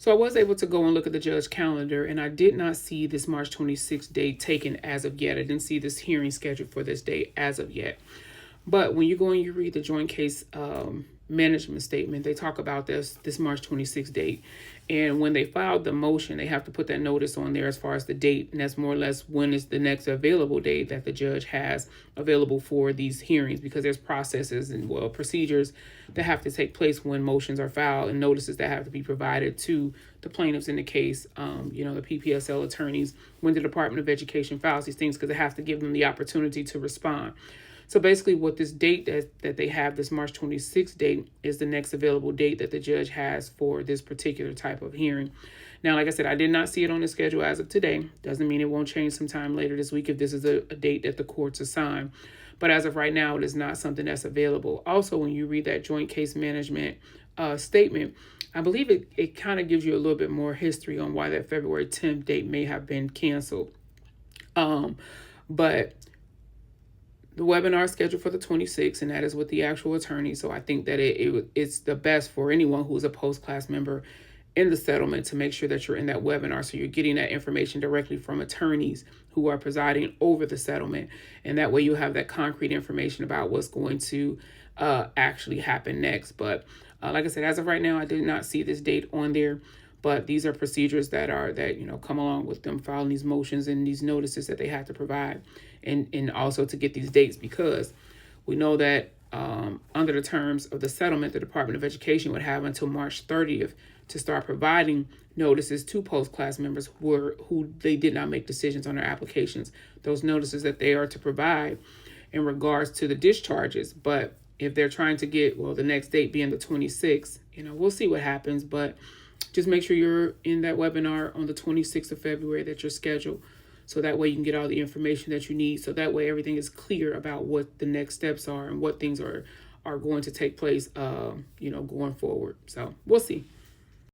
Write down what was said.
So I was able to go and look at the judge calendar, and I did not see this March 26th date taken as of yet. I didn't see this hearing scheduled for this date as of yet. But when you go and you read the joint case management statement, they talk about this March 26th date. And when they filed the motion, they have to put that notice on there as far as the date. And that's more or less when is the next available date that the judge has available for these hearings, because there's processes and procedures that have to take place when motions are filed and notices that have to be provided to the plaintiffs in the case, the PPSL attorneys, when the Department of Education files these things, because they have to give them the opportunity to respond. So basically what this date that they have, this March 26th date, is the next available date that the judge has for this particular type of hearing. Now, like I said, I did not see it on the schedule as of today. Doesn't mean it won't change sometime later this week if this is a date that the courts assign. But as of right now, it is not something that's available. Also, when you read that joint case management statement, I believe it kind of gives you a little bit more history on why that February 10th date may have been canceled. But the webinar is scheduled for the 26th, and that is with the actual attorney. So I think that it's the best for anyone who's a post-class member in the settlement to make sure that you're in that webinar, so you're getting that information directly from attorneys who are presiding over the settlement. And that way you have that concrete information about what's going to actually happen next. But like I said, as of right now, I did not see this date on there. But these are procedures that come along with them filing these motions and these notices that they have to provide, and also to get these dates, because we know that under the terms of the settlement, the Department of Education would have until March 30th to start providing notices to post-class members who they did not make decisions on their applications. Those notices that they are to provide in regards to the discharges. But if they're trying to get, the next date being the 26th, we'll see what happens. But just make sure you're in that webinar on the 26th of February that you're scheduled, so that way you can get all the information that you need. So that way everything is clear about what the next steps are and what things are going to take place, going forward. So we'll see.